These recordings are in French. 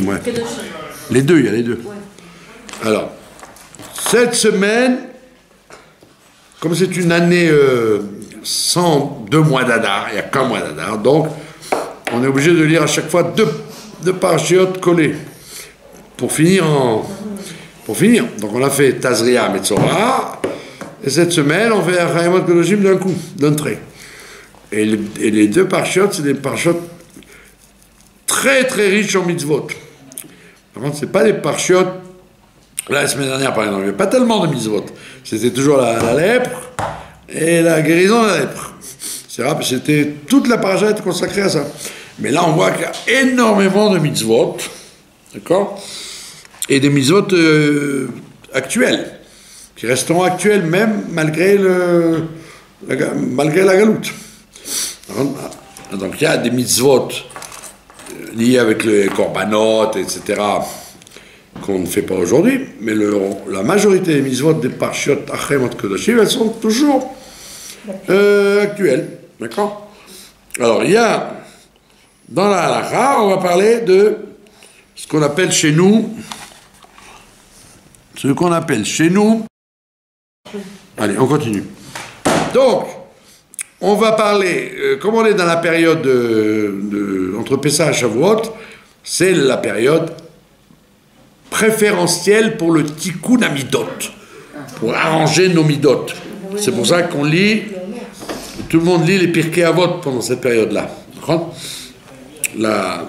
Ouais. Les deux, il y a les deux. Ouais. Alors, cette semaine, comme c'est une année sans 2 mois d'Adar, il n'y a qu'un mois d'Adar, donc on est obligé de lire à chaque fois deux parachiotes collés pour finir. Donc on a fait Tazria, Metzora, et cette semaine on fait Chayamot Kedoshim d'un coup, d'un trait. Et les 2 parachiotes, c'est des parachiotes très très riches en mitzvot. Par contre, c'est pas des parachiotes. La semaine dernière, par exemple, il n'y avait pas tellement de mitzvot. C'était toujours la lèpre et la guérison de la lèpre. C'est rare, c'était toute la paracha était consacrée à ça. Mais là, on voit qu'il y a énormément de mitzvot, d'accord, et des mitzvot actuels, qui resteront actuels même malgré la galoute. Donc il y a des mitzvot liés avec les korbanot, etc., qu'on ne fait pas aujourd'hui, mais la majorité des mitzvot des parashiot Chayamot Kedoshim, elles sont toujours actuelles, d'accord. Alors il y a dans la halakha, on va parler de ce qu'on appelle chez nous, allez, on continue. Donc, on va parler, comme on est dans la période entre Pessah et Shavuot, c'est la période préférentielle pour le tikkun amidot, pour arranger nos midot. C'est pour ça qu'on lit, tout le monde lit les Pirkei Avot pendant cette période-là. La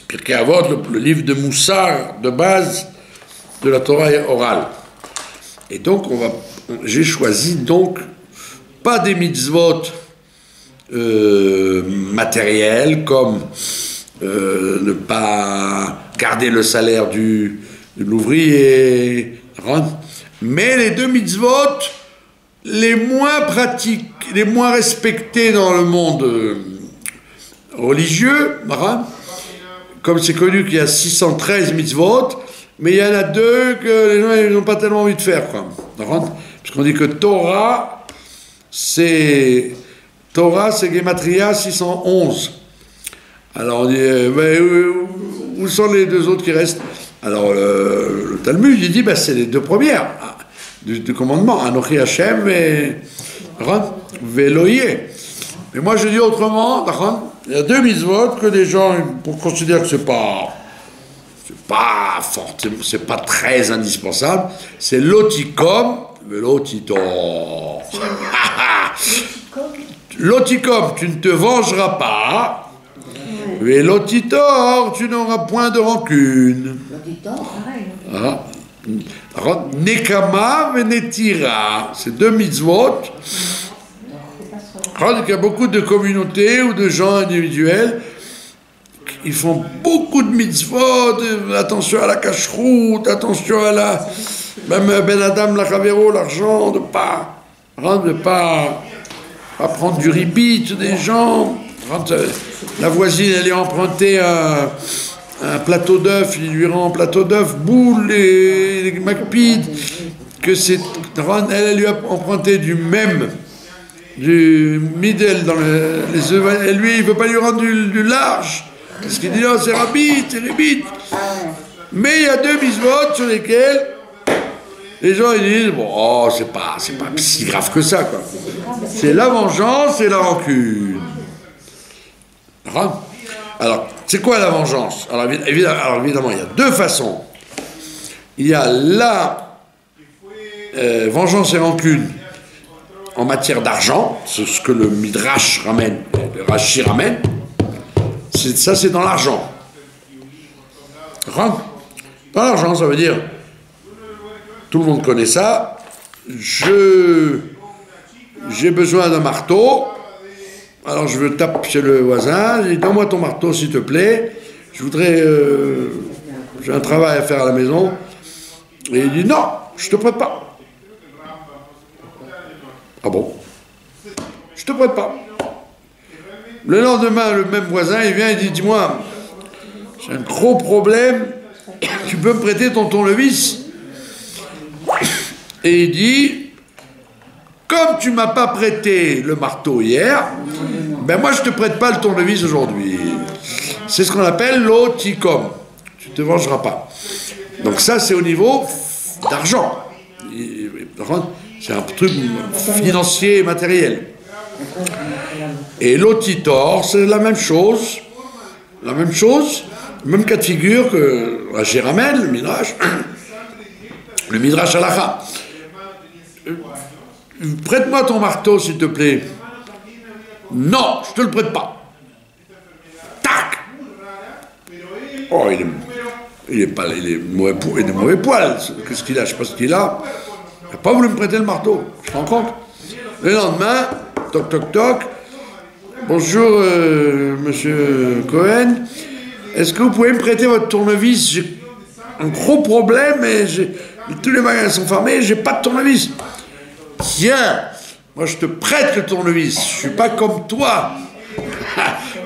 Pirkei Avot, le livre de Moussar de base de la Torah orale. Et donc, j'ai choisi donc pas des mitzvot matériels comme ne pas garder le salaire de l'ouvrier, mais les 2 mitzvot les moins pratiques, les moins respectés dans le monde religieux, comme c'est connu qu'il y a 613 mitzvot, mais il y en a 2 que les gens n'ont pas tellement envie de faire, parce qu'on dit que Torah, c'est Gematria 611. Alors on dit, où sont les 2 autres qui restent? Alors le Talmud, il dit, c'est les 2 premières du commandement, Anochi Hashem et Veloye. Mais moi je dis autrement, il y a 2 mitzvot que les gens considèrent que c'est pas fort, c'est pas très indispensable, c'est l'otikom, velotitor. L'otikom, tu ne te vengeras pas. Et l'otitor, tu n'auras point de rancune. Nekama venetira, c'est 2 mitzvot. Il y a beaucoup de communautés ou de gens individuels, ils font beaucoup de mitzvot, attention à la cacheroute, attention à même Ben Adam, la Chavero, l'argent, de pas prendre du ribit des gens. La voisine, elle est empruntée un plateau d'œufs, il lui rend un plateau d'œufs, boules et macpid, elle lui a emprunté du middle dans les œufs, et lui, il ne veut pas lui rendre du large, parce qu'il dit, non, c'est ribit. Mais il y a 2 mitzvot sur lesquels les gens ils disent, c'est pas si grave que ça, quoi. C'est la vengeance et la rancune. Alors, c'est quoi la vengeance? Alors évidemment, il y a 2 façons. Il y a la vengeance et rancune en matière d'argent, c'est ce que le Midrash ramène, le Rashi ramène. Ça, c'est dans l'argent. Dans l'argent, ça veut dire, tout le monde connaît ça, j'ai besoin d'un marteau. Alors je veux taper chez le voisin, je dis, donne-moi ton marteau s'il te plaît, j'ai un travail à faire à la maison. Et il dit, non, je te prête pas. Ah bon? Je te prête pas. Le lendemain, le même voisin, il vient et dit, dis-moi, j'ai un gros problème, tu peux me prêter ton tournevis? Et il dit, comme tu m'as pas prêté le marteau hier, moi je te prête pas le tournevis aujourd'hui. C'est ce qu'on appelle l'otikom. tu te vengeras pas. Donc ça, c'est au niveau d'argent. C'est un truc financier et matériel. Et l'otitor, c'est la même chose. La même chose, même cas de figure que Rachid ramène, le Midrash Halakha. Prête-moi ton marteau, s'il te plaît. Non, je te le prête pas. Tac. Oh, il est mauvais poil. Qu'est-ce qu'il a? Je sais pas ce qu'il a. Il n'a pas voulu me prêter le marteau. Tu te rends compte? Le lendemain, toc toc toc. Bonjour, monsieur Cohen. Est-ce que vous pouvez me prêter votre tournevis? J'ai un gros problème et tous les magasins sont fermés, j'ai pas de tournevis. Tiens, moi je te prête le tournevis. Je suis pas comme toi.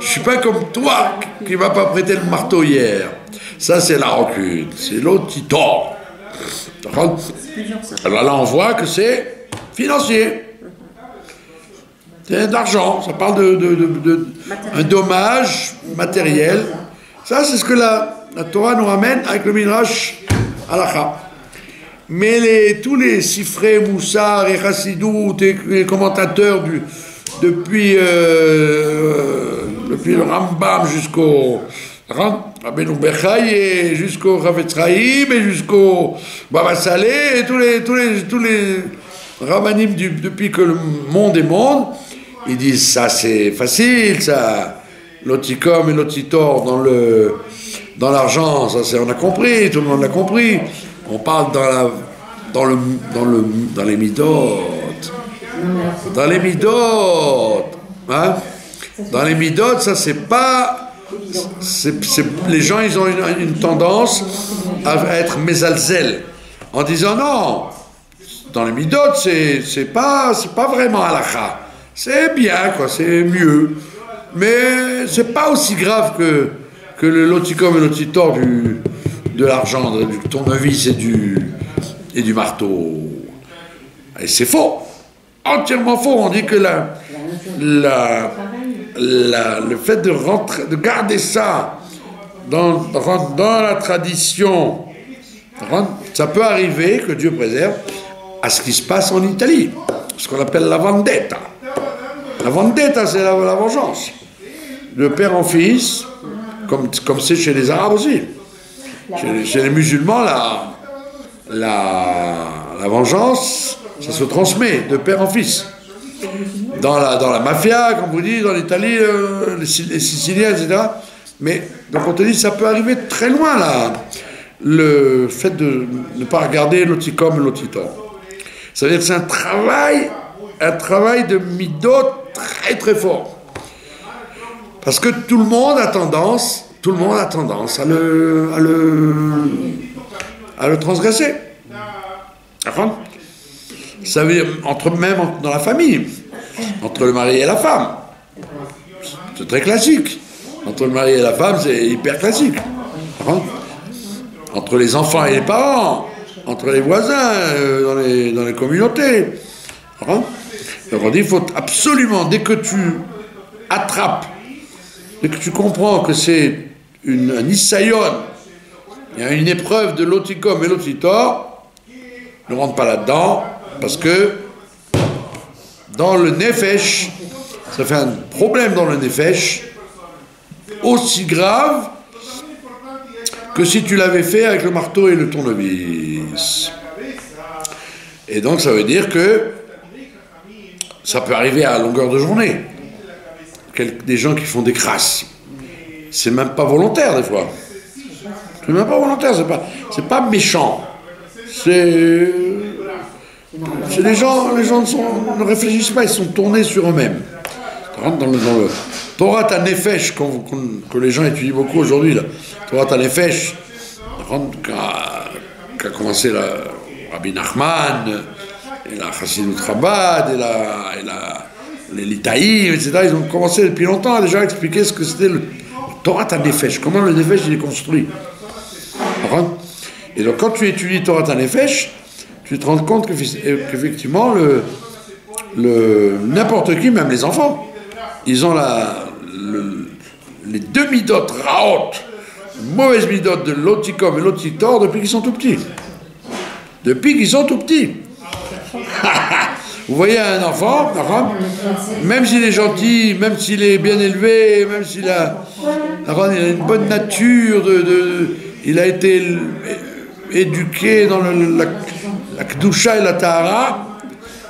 Je suis pas comme toi qui m'a pas prêté le marteau hier. Ça c'est la rancune. C'est l'autre qui tord. Alors là on voit que c'est financier. C'est d'argent. Ça parle de un dommage matériel. Ça c'est ce que la Torah nous ramène avec le Midrash Halakha. Mais tous les Sifrei Moussar et Chassidut et les commentateurs depuis le Rambam jusqu'au Rabbeinu Bechai et jusqu'au Chavetz Chaim et jusqu'au Baba Saleh et tous les Rabbanim depuis que le monde est monde, ils disent ça c'est facile, ça, l'otikom et l'otitor dans l'argent, ça c'est, on a compris, tout le monde l'a compris. On parle dans les midot. Dans les midot. Hein? Dans les midot, ça c'est pas. Les gens, ils ont une tendance à être mésalzel. En disant non, dans les midot, c'est pas vraiment halakha. C'est bien, quoi, c'est mieux. Mais c'est pas aussi grave que le lotikom et l'otitor de l'argent, du tournevis et du marteau. Et c'est faux, entièrement faux. On dit que le fait de garder ça dans la tradition, ça peut arriver, que Dieu préserve, à ce qui se passe en Italie, ce qu'on appelle la vendetta. La vendetta, c'est la vengeance. De père en fils, comme c'est chez les Arabes aussi. Chez les musulmans, la vengeance, ça se transmet de père en fils. Dans la mafia, comme vous dites, dans l'Italie, les Siciliens, etc. Mais, donc on te dit, ça peut arriver très loin, là, le fait de ne pas regarder l'otikom et l'otitor. Ça veut dire que c'est un travail de midot très très fort. Parce que tout le monde a tendance à le transgresser. Ça veut dire, même dans la famille, entre le mari et la femme, c'est très classique. Entre le mari et la femme, c'est hyper classique. Entre les enfants et les parents, entre les voisins, dans les communautés. Donc on dit, il faut absolument, dès que tu attrapes, dès que tu comprends que c'est un issayon, il y a une épreuve de l'otikom et l'otitor, ne rentre pas là-dedans, parce que dans le nefesh, ça fait un problème dans le nefesh, aussi grave que si tu l'avais fait avec le marteau et le tournevis. Et donc ça veut dire que ça peut arriver à longueur de journée. Des gens qui font des crasses. C'est même pas volontaire des fois. C'est même pas volontaire, c'est pas méchant. C'est les gens ne réfléchissent pas, ils sont tournés sur eux-mêmes. Dans le Torah Nefesh, que les gens étudient beaucoup aujourd'hui, Torah Nefesh, qu'a commencé Rabbi Nachman, et la Chassidut Chabad, et les Litaïm, etc. Ils ont commencé depuis longtemps à déjà expliquer ce que c'était le Torah Nefesh, comment le Nefesh il est construit. Et donc quand tu étudies Torah Nefesh, tu te rends compte qu'effectivement, n'importe qui, même les enfants, ils ont les deux midot raot mauvaise midote de l'otikom et l'otitor depuis qu'ils sont tout petits. Depuis qu'ils sont tout petits. Vous voyez un enfant, même s'il est gentil, même s'il est bien élevé, même s'il a une bonne nature, il a été éduqué dans la Kedusha et la Tahara,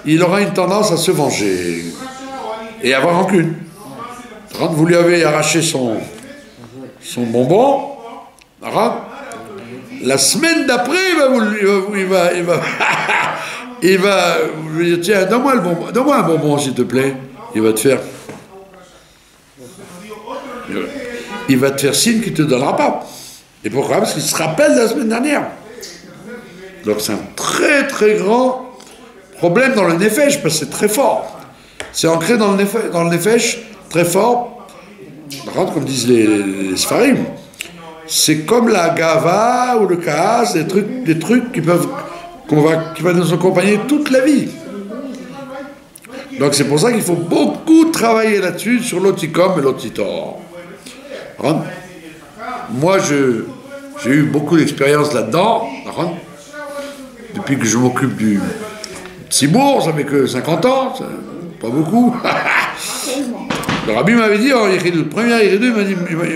il aura une tendance à se venger et avoir rancune. Quand vous lui avez arraché son bonbon, la semaine d'après, il va lui dire, tiens, donne-moi un bonbon, s'il te plaît. Il va te faire signe qu'il ne te donnera pas. Et pourquoi? Parce qu'il se rappelle de la semaine dernière. Donc c'est un très très grand problème dans le nefesh, parce que c'est très fort. C'est ancré dans le nefesh, très fort. Comme disent les Sfarim. C'est comme la gava ou le kaas, des trucs qui va nous accompagner toute la vie. Donc c'est pour ça qu'il faut beaucoup travailler là-dessus, sur l'otikom et l'otitor. Moi, j'ai eu beaucoup d'expérience là-dedans. Depuis que je m'occupe du Tzibour, ça fait que 50 ans, pas beaucoup. Le rabbi m'avait dit, en Yéridou, première Yéridou, il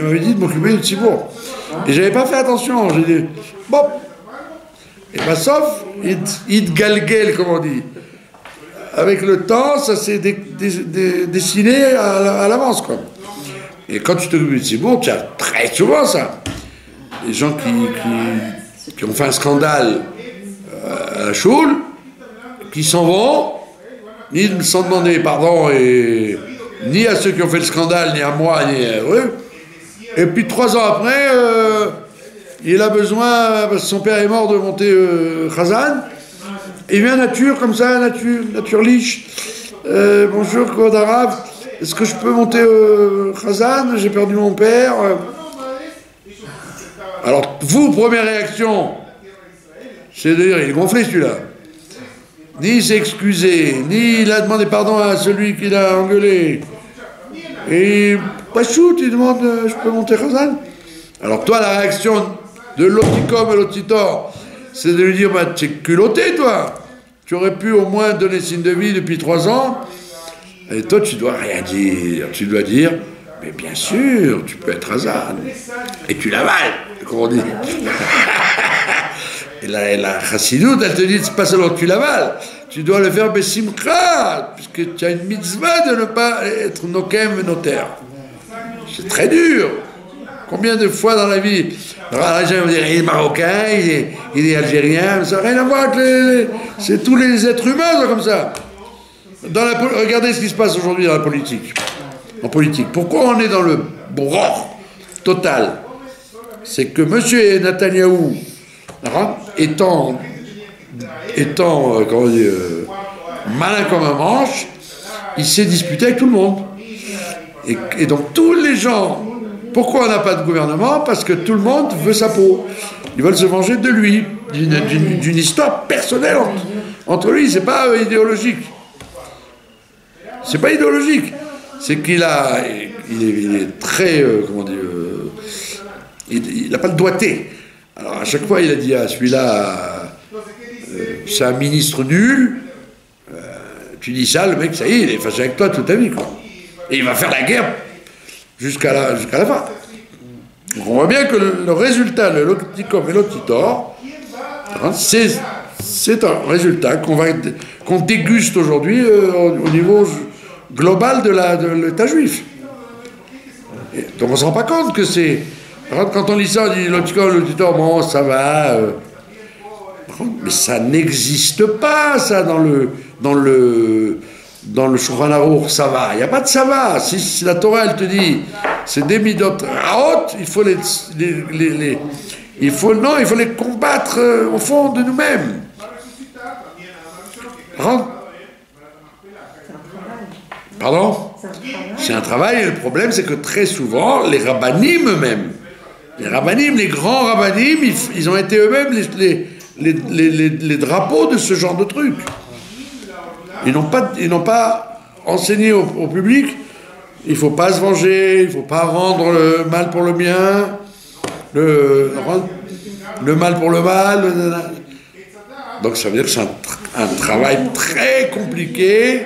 m'avait dit de m'occuper du Tzibour. Et j'avais pas fait attention, j'ai dit, bon. Et bien, sauf, il galguel, comme on dit. Avec le temps, ça s'est dessiné à l'avance, quoi. Et quand tu t'occupes du Tzibour, tu as très souvent ça. Les gens qui ont fait un scandale à la choule, qui s'en vont, ni sans demander pardon, ni à ceux qui ont fait le scandale, ni à moi, ni à eux. Et puis 3 ans après, il a besoin, parce que son père est mort, de monter Khazan. Il vient nature, comme ça, nature liche. Bonjour, Code Arabe. Est-ce que je peux monter Khazan? J'ai perdu mon père. Alors, vous, première réaction, c'est de dire, il est gonflé celui-là. Ni il s'est excusé, ni il a demandé pardon à celui qui l'a engueulé. Et Pachout, il demande, je peux monter Khazan? Alors toi, la réaction de l'otikom et l'otitor, c'est de lui dire, bah, tu es culotté, toi. Tu aurais pu au moins donner signe de vie depuis 3 ans. Et toi, tu dois rien dire. Tu dois dire, mais bien sûr, tu peux être Khazan. Et tu l'avales, comme on dit. Et la chassidoute, elle te dit, c'est pas seulement que tu l'avales, tu dois le faire besimcha, puisque tu as une mitzvah de ne pas être nokem notaire. C'est très dur. Combien de fois dans la vie, alors, les gens vont dire, il est marocain, il est algérien, ça n'a rien à voir avec c'est tous les êtres humains, là, comme ça. Regardez ce qui se passe aujourd'hui dans la politique. En politique. Pourquoi on est dans le bror total? C'est que M. Netanyahou, étant comment dire, malin comme un manche, il s'est disputé avec tout le monde. Et donc tous les gens, pourquoi on n'a pas de gouvernement? Parce que tout le monde veut sa peau. Ils veulent se venger de lui, d'une histoire personnelle entre lui. C'est pas idéologique. C'est pas idéologique. C'est qu'il est très, comment dire, il n'a pas le doigté. Alors à chaque fois, il a dit à celui-là, c'est un ministre nul. Tu dis ça, le mec, ça y est, il est fâché avec toi toute ta vie, quoi. Et il va faire la guerre jusqu'à la fin. Donc on voit bien que le résultat, le l'otikom et l'otitor, c'est un résultat qu'on déguste aujourd'hui au niveau global de l'État juif. Et donc on ne se rend pas compte que c'est... Quand on lit ça, on dit l'otikom, l'otitor, bon, ça va... mais ça n'existe pas, ça, dans le Shulchan Aruch, ça va. Il n'y a pas de ça va. Si la Torah, elle te dit, c'est des midot raot, il faut les combattre au fond de nous-mêmes. Pardon? C'est un travail, et le problème, c'est que très souvent, les rabbanim eux-mêmes, les grands rabbanim, ils ont été eux-mêmes les drapeaux de ce genre de truc. Ils n'ont pas enseigné au public, il ne faut pas se venger, il ne faut pas rendre le mal pour le bien, le mal pour le mal. Donc ça veut dire que c'est un travail très compliqué.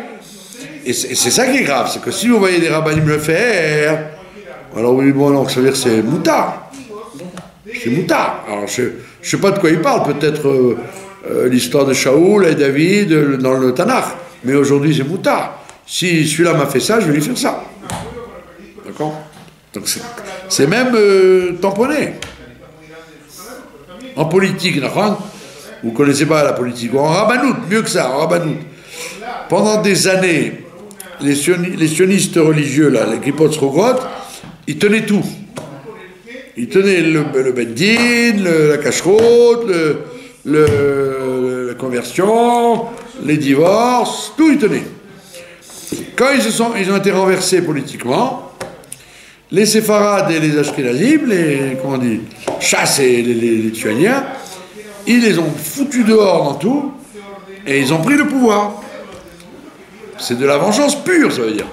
Et c'est ça qui est grave, c'est que si vous voyez des rabbinim le faire, alors oui, bon, donc ça veut dire que c'est moutard. C'est moutard. Alors je ne sais pas de quoi il parle, peut-être l'histoire de Shaoul et David dans le Tanakh, mais aujourd'hui c'est moutard. Si celui-là m'a fait ça, je vais lui faire ça. D'accord? Donc c'est même tamponné. En politique, vous ne connaissez pas la politique, en rabbanout, mieux que ça, en rabbanout. Pendant des années, les sionistes religieux, là, les Kippot Srugot, ils tenaient tout. Ils tenaient le Beddin, la cacheroute, la conversion, les divorces, tout ils tenaient. Quand ils ont été renversés politiquement, les séfarades et les ashkénazim, comment on dit, chassent et les lituaniens, ils les ont foutus dehors dans tout, et ils ont pris le pouvoir. C'est de la vengeance pure, ça veut dire.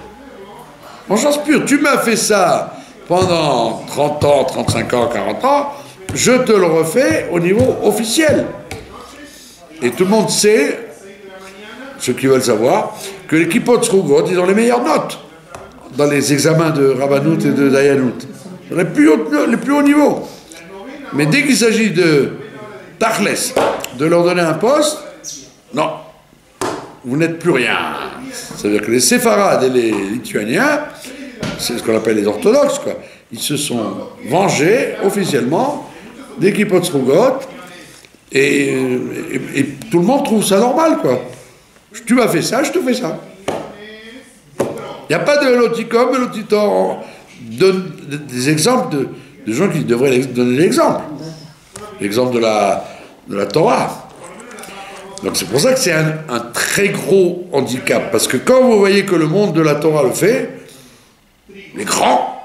Vengeance pure. Tu m'as fait ça pendant 30 ans, 35 ans, 40 ans, je te le refais au niveau officiel. Et tout le monde sait, ceux qui veulent savoir, que les Kippot Srugot, ils ont les meilleures notes dans les examens de Rabbanout et de Dayanout. Les plus hauts niveaux. Mais dès qu'il s'agit de Tachles, de leur donner un poste, non, vous n'êtes plus rien. C'est-à-dire que les séfarades et les lituaniens, c'est ce qu'on appelle les orthodoxes, quoi, ils se sont vengés officiellement des Kippot Srugot et tout le monde trouve ça normal, quoi. Tu m'as fait ça, je te fais ça. Il n'y a pas de loticum, de lotitor. Donne des exemples de gens qui devraient donner l'exemple. L'exemple de la Torah. Donc c'est pour ça que c'est un très gros handicap. Parce que quand vous voyez que le monde de la Torah le fait, les grands,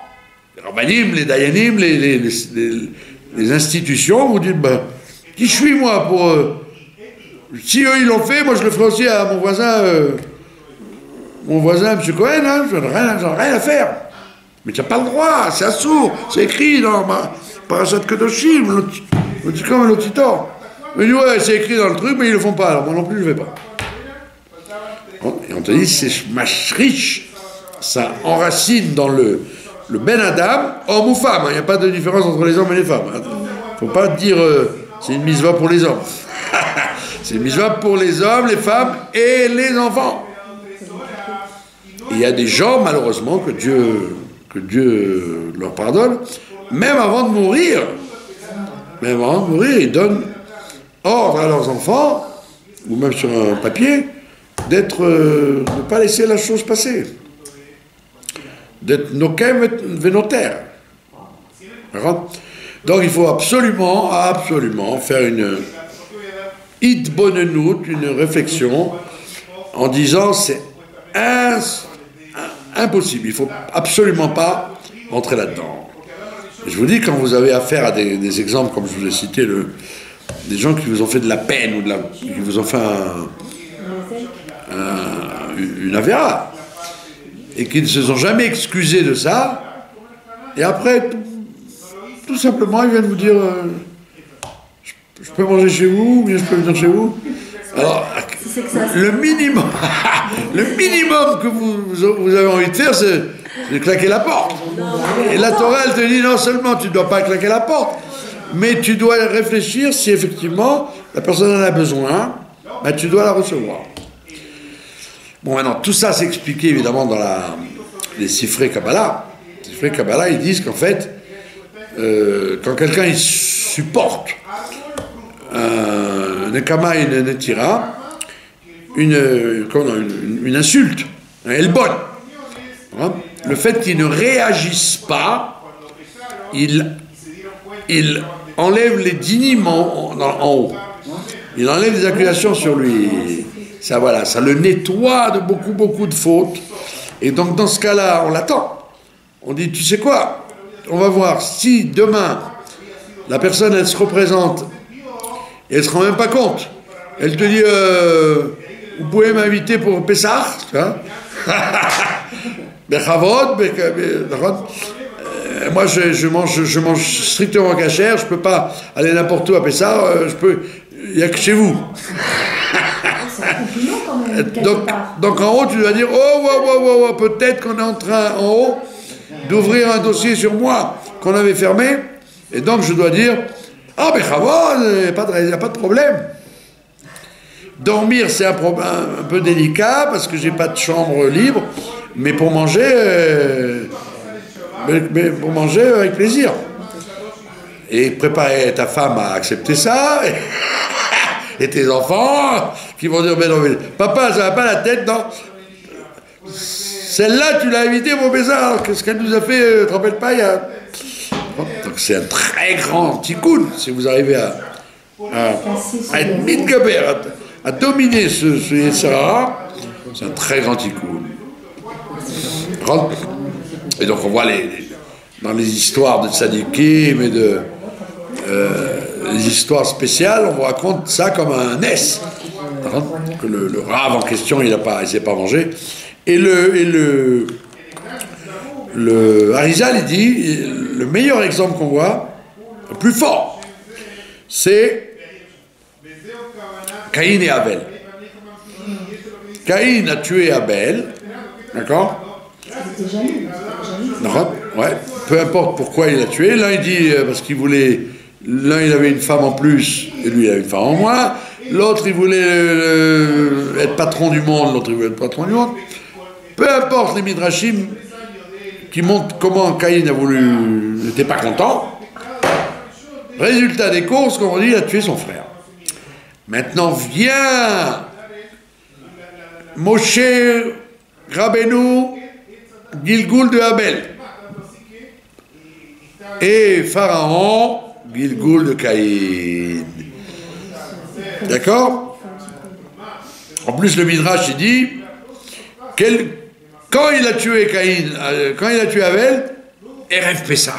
les rabbanim, les dayanim, les institutions, vous dites, ben, qui je suis moi pour... si eux ils l'ont fait, moi je le ferai aussi à mon voisin, M. Cohen, hein, j'en ai rien à faire. Mais tu n'as pas le droit, c'est assourd, c'est écrit dans Parashat Kedoshim, l'oticum et l'otitor. Il dit, ouais, c'est écrit dans le truc, mais ils ne le font pas, alors moi non plus je ne vais pas. Et on te dit, c'est mashrish, ça enracine dans le Ben Adam, homme ou femme, il n'y a pas de différence entre les hommes et les femmes. Il ne faut pas dire, c'est une mitzvah pour les hommes. C'est une mitzvah pour les hommes, les femmes et les enfants. Il y a des gens, malheureusement, que Dieu leur pardonne, même avant de mourir, ils donnent ordre à leurs enfants, ou même sur un papier, de ne pas laisser la chose passer. D'être nokem vénotaire. Donc il faut absolument faire une hitbonenout, une réflexion, en disant c'est impossible, il ne faut absolument pas rentrer là-dedans. Je vous dis, quand vous avez affaire à des exemples, comme je vous ai cité, des gens qui vous ont fait de la peine, ou qui vous ont fait une avéra, et qui ne se sont jamais excusés de ça, et après, tout simplement, ils viennent vous dire je peux manger chez vous, ou bien je peux venir chez vous. Alors, le minimum que vous avez envie de faire, c'est de claquer la porte. Et la Torah, elle te dit, non seulement tu ne dois pas claquer la porte, mais tu dois réfléchir si effectivement la personne en a besoin, ben, tu dois la recevoir. Bon, maintenant, tout ça s'est expliqué évidemment dans les Sifrei Kabbalah. Les Sifrei Kabbalah, ils disent qu'en fait, quand quelqu'un il supporte Nekama et Netira, une insulte, un elbon. Hein? Le fait qu'il ne réagisse pas, il enlève les dynimes en haut. Il enlève des accusations sur lui. Ça, voilà, ça le nettoie de beaucoup de fautes. Et donc, dans ce cas-là, on l'attend. On dit, tu sais quoi? On va voir si demain, la personne, elle se représente et elle ne se rend même pas compte. Elle te dit, vous pouvez m'inviter pour Pessah, tu vois? Bechavod, Moi, je mange strictement cachère, je peux pas aller n'importe où à Pessah, il n'y a que chez vous. C'est un compliment quand même, quelque part. Donc en haut, tu dois dire, oh, peut-être qu'on est en train, en haut, d'ouvrir un dossier sur moi qu'on avait fermé, et donc je dois dire, ah ben Chavon, il n'y a pas de problème. Dormir, c'est un peu délicat, parce que j'ai pas de chambre libre, mais pour manger, avec plaisir. Et préparer ta femme à accepter ça, et tes enfants, qui vont dire, mais non, mais papa, ça va pas la tête, non? Celle-là, tu l'as invitée pour Pessah, qu'est-ce qu'elle nous a fait, tu te rappelles pas, Donc c'est un très grand tikkun, si vous arrivez à être mitgaber, à dominer ce Yetzirah, c'est un très grand tikkun. Et donc on voit dans les histoires de tzadikim et les histoires spéciales, on vous raconte ça comme un S. Que le rave en question, il s'est pas mangé. Et le Harizal, il dit, le meilleur exemple qu'on voit, le plus fort, c'est Caïn et Abel. Caïn a tué Abel, d'accord? Ouais, peu importe pourquoi il l'a tué. L'un il dit parce qu'il voulait, l'un il avait une femme en plus et lui il avait une femme en moins. L'autre il voulait être patron du monde, l'autre il voulait être patron du monde. Peu importe les midrashim qui montrent comment Caïn n'était pas content. Résultat des courses, comme on dit, il a tué son frère. Maintenant vient Moshe Rabbeinu, Gilgul de Abel. Et Pharaon, Gilgul de Caïn. D'accord? En plus, le Midrash, il dit, quand il a tué Caïn, quand il a tué Abel, Erev Pessah.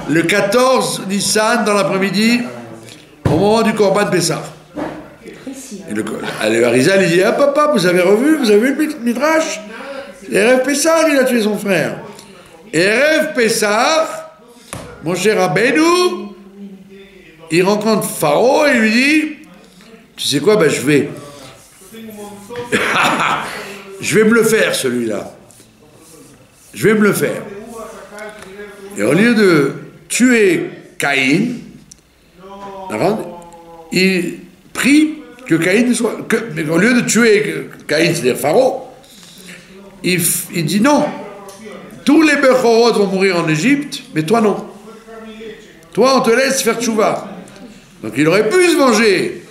Le 14 Nissan, dans l'après-midi, au moment du Korban Pessah. Et le Harizal, il dit, ah papa, vous avez vu le Midrash? Erev Pessah, il a tué son frère. Erev Pessah, mon cher Rabbeinu, il rencontre Pharaon et il lui dit, tu sais quoi, je vais me le faire, celui-là. Je vais me le faire. Et au lieu de tuer Caïn, il prie que Caïn soit... mais au lieu de tuer Caïn, c'est-à-dire Pharaon, il dit non. Tous les Bechorot vont mourir en Égypte, mais toi non. Toi, on te laisse faire tchouva. Donc il aurait pu se venger.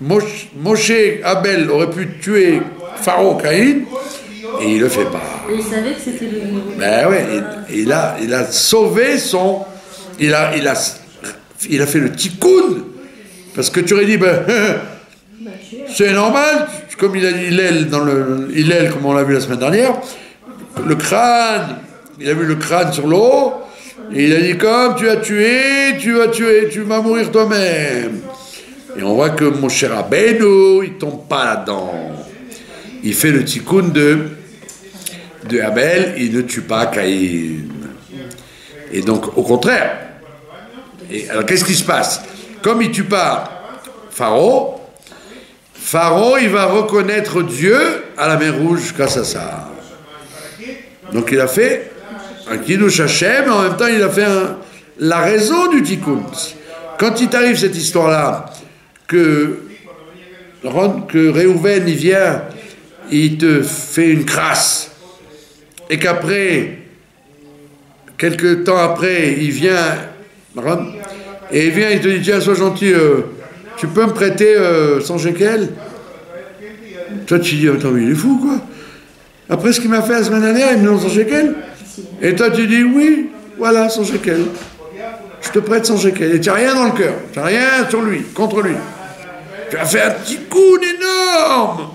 Moshe Abel aurait pu tuer Pharaon Caïn, et il le fait pas. Et il savait que c'était le héros. Ben ouais, il a sauvé son... Il a fait le tikkun. Parce que tu aurais dit, c'est normal, comme il a dit Hillel, comme on l'a vu la semaine dernière, le crâne, il a vu le crâne sur l'eau, et il a dit, comme tu as tué, tu vas mourir toi-même. Et on voit que mon cher Rabbeinu, il tombe pas là-dedans. Il fait le tikkun de Abel, il ne tue pas Caïn. Et donc, au contraire. Et alors, qu'est-ce qui se passe? Comme il ne tue pas Pharaon, il va reconnaître Dieu à la mer Rouge grâce à ça. Donc, il a fait un Kiddush Hashem, mais en même temps, il a fait la raison du tikkun. Quand il t'arrive cette histoire-là, que Réhouven, il vient, il te fait une crasse, et qu'après, quelques temps après, il vient, et il te dit, tiens, sois gentil, tu peux me prêter 100 shekels? Toi, tu dis, attends, mais il est fou, quoi. Après ce qu'il m'a fait la semaine dernière, il me donne 100 shekels. Et toi, tu dis, oui, voilà, 100 shekels. Je te prête 100 shekels. Et tu n'as rien dans le cœur. Tu n'as rien sur lui, contre lui. Tu as fait un petit coup énorme.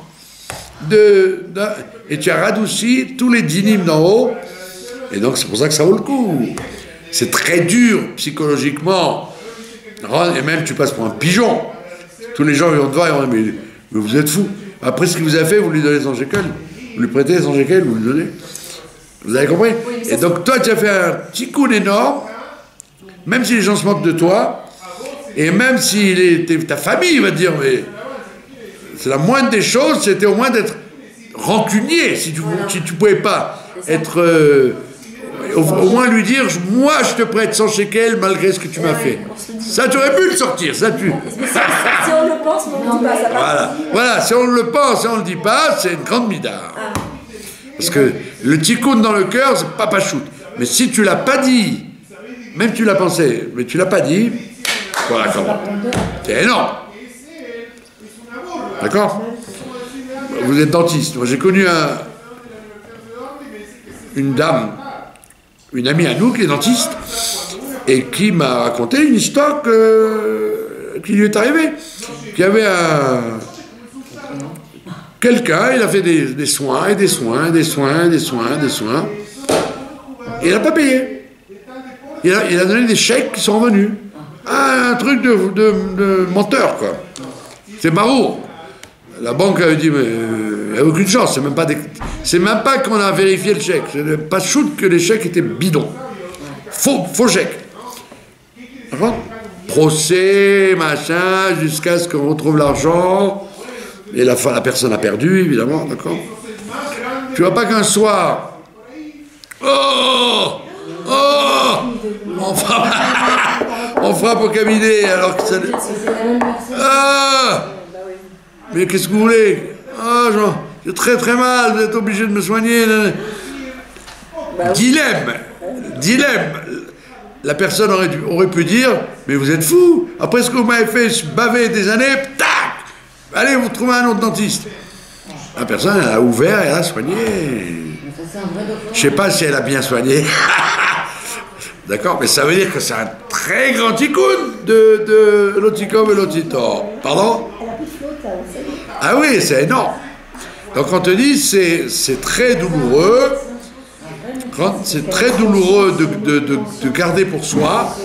Et tu as radouci tous les dynimes d'en haut. Et donc, c'est pour ça que ça vaut le coup. C'est très dur, psychologiquement. Et même, tu passes pour un pigeon. Tous les gens vont te voir et vont dire, mais vous êtes fou. Après ce qu'il vous a fait, vous lui donnez 100 shekels. Vous lui prêtez 100 shekels, vous lui donnez. Vous avez compris? Et donc toi, tu as fait un petit coup énorme, même si les gens se moquent de toi, et même si ta famille va te dire, mais c'est la moindre des choses, c'était au moins d'être rancunier, si tu pouvais pas être... au moins lui dire, moi je te prête 100 shekels malgré ce que tu m'as fait. Ça, tu aurais pu le sortir, ça tu... Si on le pense, mais on ne dit pas, ça va. Voilà, si on le pense et on le dit pas, c'est une grande midar. Parce que le tikkun dans le cœur, c'est pas pachout. Mais si tu l'as pas dit, même tu l'as pensé, mais tu l'as pas dit, voilà comment. C'est énorme. D'accord? Vous êtes dentiste. Moi, j'ai connu une dame, une amie à nous qui est dentiste, et qui m'a raconté une histoire qui lui est arrivée. Qu'il y avait quelqu'un, il a fait des soins, et des soins, et des soins, et des soins, des soins, et il n'a pas payé. Il a donné des chèques qui sont revenus. Un truc de menteur, quoi. C'est marrant. La banque avait dit, mais il n'y a aucune chance, c'est même pas qu'on a vérifié le chèque, c'est pas shoot que les chèques étaient bidons. Faux chèque. D'accord? Procès, machin, jusqu'à ce qu'on retrouve l'argent, et la personne a perdu, évidemment, d'accord? Tu vois pas qu'un soir, on frappe au cabinet, alors que ça... Mais qu'est-ce que vous voulez? J'ai très très mal, vous êtes obligé de me soigner. Dilemme. La personne aurait pu dire, mais vous êtes fou. Après ce que vous m'avez fait baver des années, tac, allez, vous trouvez un autre dentiste. La personne, elle a ouvert et elle a soigné. Je ne sais pas si elle a bien soigné. D'accord, mais ça veut dire que c'est un très grand tikkun de l'otikom et l'otitor. Pardon? Ah oui, c'est énorme. Donc on te dit, c'est très douloureux. C'est très douloureux de garder pour soi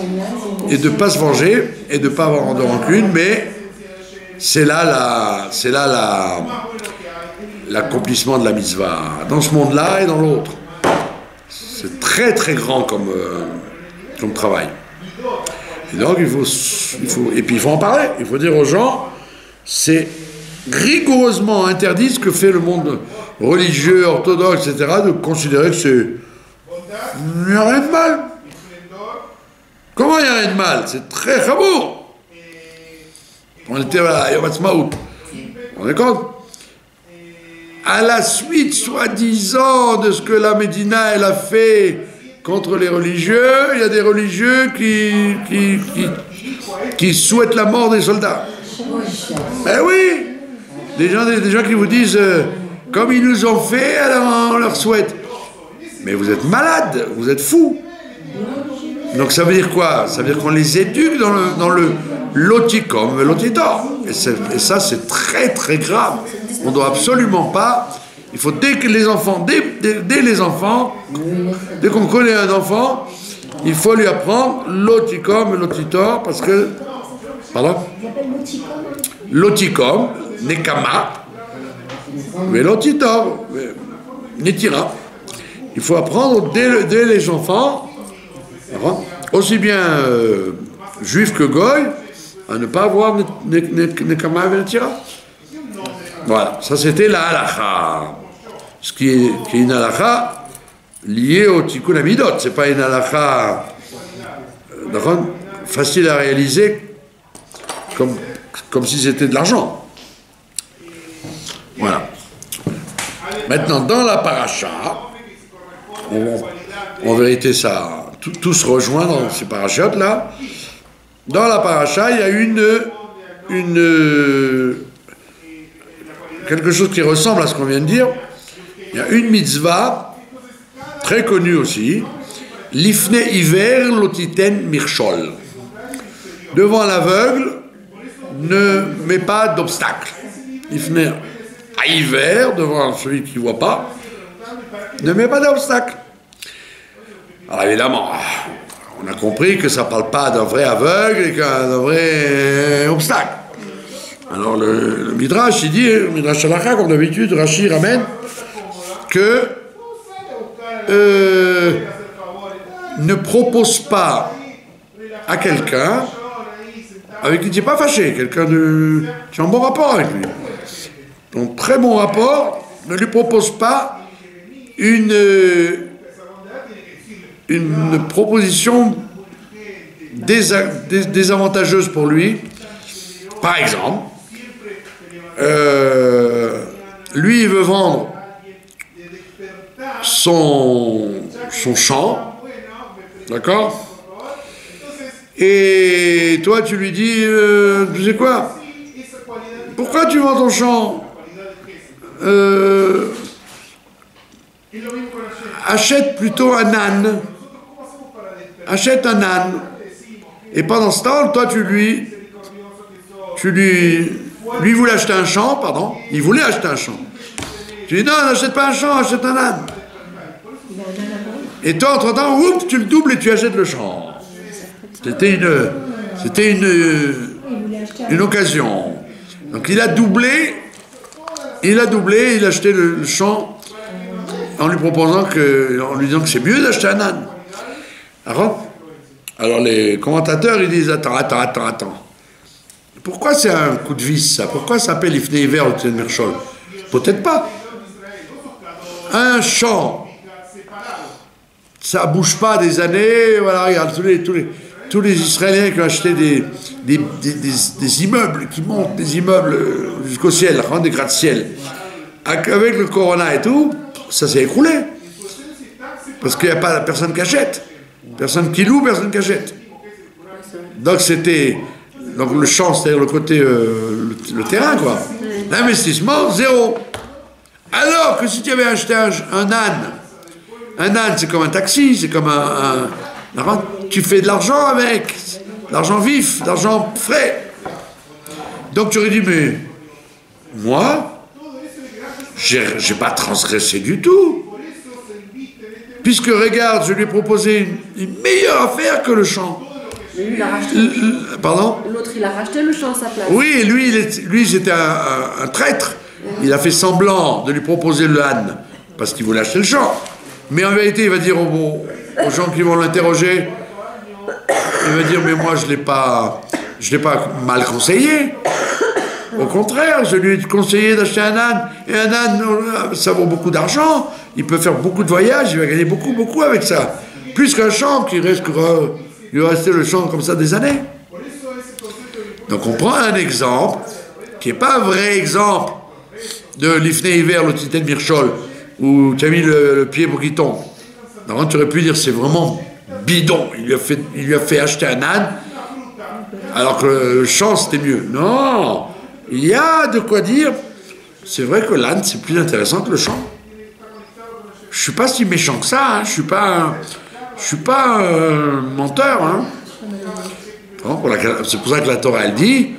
et de ne pas se venger et de ne pas avoir de rancune, mais c'est là l'accomplissement de la mitzvah, dans ce monde-là et dans l'autre. C'est très très grand comme travail. Et donc et puis il faut en parler, il faut dire aux gens, c'est rigoureusement interdit ce que fait le monde religieux, orthodoxe, etc., de considérer que c'est... Il n'y a rien de mal. Comment il n'y a rien de mal? C'est très chabour. On était à Yom Ha'atzmaut. On est compte? À la suite, soi-disant, de ce que la Médina elle a fait contre les religieux, il y a des religieux qui souhaitent la mort des soldats. Ben oui! Des gens qui vous disent, comme ils nous ont fait, alors on leur souhaite. Mais vous êtes malades, vous êtes fous. Donc ça veut dire quoi? Ça veut dire qu'on les éduque dans le lotikom, l'otitor. Et ça, c'est très très grave. On ne doit absolument pas... Il faut dès les enfants, dès qu'on connaît un enfant, il faut lui apprendre l'otikom et l'otitor, parce que... Pardon? L'otikom, nekama, mais l'otitor, netira. Il faut apprendre dès les enfants, aussi bien juifs que goy, à ne pas avoir nekama et netira. Voilà, ça c'était la halakha. Ce qui est une halakha liée au tikkun amidot. C'est pas une halakha facile à réaliser comme si c'était de l'argent. Voilà. Maintenant, dans la paracha, en vérité, ça, tout se rejoint dans ces parachutes-là. Dans la paracha, il y a quelque chose qui ressemble à ce qu'on vient de dire. Il y a une mitzvah, très connue aussi, l'ifne hiver lotiten mirchol. Devant l'aveugle, ne mets pas d'obstacle. Ifne à hiver, devant celui qui ne voit pas, ne mets pas d'obstacle. Alors évidemment, on a compris que ça ne parle pas d'un vrai aveugle et d'un vrai obstacle. Alors le Midrash, il dit, le Midrash Halakha, comme d'habitude, Rashi ramène que ne propose pas à quelqu'un avec qui tu n'es pas fâché, quelqu'un de... tu as un bon rapport avec lui. Donc très bon rapport, ne lui propose pas une proposition désavantageuse pour lui. Par exemple, lui il veut vendre son champ, d'accord? Et toi tu lui dis, tu sais quoi? Pourquoi tu vends ton champ? Achète plutôt un âne. Achète un âne. Et pendant ce temps, toi lui voulait acheter un champ, pardon. Il voulait acheter un champ. Tu dis non, n'achète pas un champ, achète un âne. Et toi, entre-temps, oups, tu le doubles et tu achètes le champ. C'était une occasion. Donc il a doublé, il a acheté le champ en lui disant que c'est mieux d'acheter un âne. Alors les commentateurs ils disent attends. Pourquoi c'est un coup de vis ça? Pourquoi ça s'appelle Ifnei Iver au Tzedek Mirshol? Peut-être pas. Un champ, ça bouge pas des années. Voilà, regarde tous les Israéliens qui ont acheté des immeubles, qui montent des immeubles jusqu'au ciel, des gratte-ciel, avec le Corona et tout, ça s'est écroulé. Parce qu'il n'y a pas personne qui achète. Personne qui loue, personne qui achète. Donc le champ, c'est-à-dire le côté, le terrain, quoi. L'investissement, zéro. Alors que si tu avais acheté un âne, c'est comme un taxi, c'est comme tu fais de l'argent avec, l'argent vif, l'argent frais. Donc tu aurais dit, mais moi, j'ai pas transgressé du tout. Puisque, regarde, je lui ai proposé une meilleure affaire que le champ. Mais lui, il a racheté. Pardon? L'autre, il a racheté le champ à sa place. Oui, lui c'était un traître. Il a fait semblant de lui proposer le âne, parce qu'il voulait acheter le champ. Mais en vérité, il va dire aux gens qui vont l'interroger, il va dire, mais moi, je l'ai pas mal conseillé. Au contraire, je lui ai conseillé d'acheter un âne. Et un âne, ça vaut beaucoup d'argent. Il peut faire beaucoup de voyages. Il va gagner beaucoup avec ça. Plus qu'un champ il va rester le champ comme ça des années. Donc on prend un exemple qui n'est pas un vrai exemple de l'Ifnei Iver, le Tzedek Mirshol, où tu as mis le pied pour qu'il tombe. Donc tu aurais pu dire c'est vraiment bidon. Il lui a fait acheter un âne alors que le champ c'était mieux. Non! Il y a de quoi dire. C'est vrai que l'âne, c'est plus intéressant que le champ. Je suis pas si méchant que ça. Hein. Je suis pas un menteur. Hein. C'est pour ça que la Torah, elle dit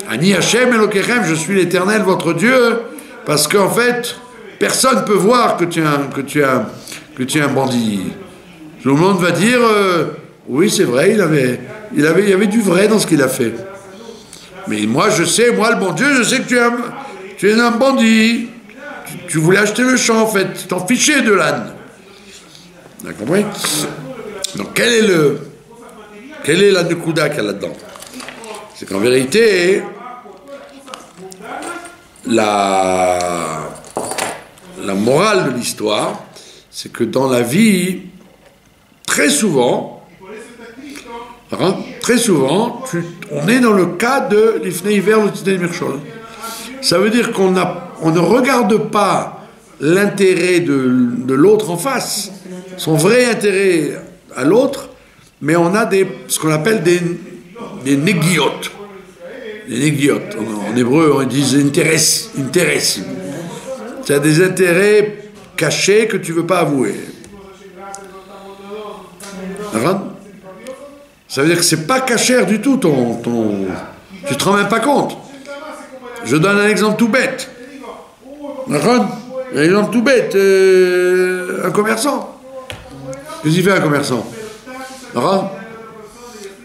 Ani Hashem Elokechem, je suis l'Éternel, votre Dieu. Parce qu'en fait, personne ne peut voir que tu es un bandit. Tout le monde va dire oui, c'est vrai, il y avait du vrai dans ce qu'il a fait. Mais moi, le bon Dieu, je sais que tu es un bandit. Tu voulais acheter le champ, en fait. Tu t'en fichais de l'âne. Vous avez compris? Donc, quelle est la nekuda qu'il y a là-dedans? C'est qu'en vérité, la morale de l'histoire, c'est que dans la vie, très souvent, on est dans le cas de l'Ifnei Iver, le Tzedek Mirshol. Ça veut dire qu'on ne regarde pas l'intérêt de l'autre en face, son vrai intérêt à l'autre, mais on a ce qu'on appelle des négiotes. Les négiotes, en hébreu, on dit intérêts. C'est des intérêts cachés que tu ne veux pas avouer. Ça veut dire que c'est pas cachère du tout, tu te rends même pas compte. Je donne un exemple tout bête. Un exemple tout bête. Un commerçant. Qu'est-ce qu'il fait un commerçant?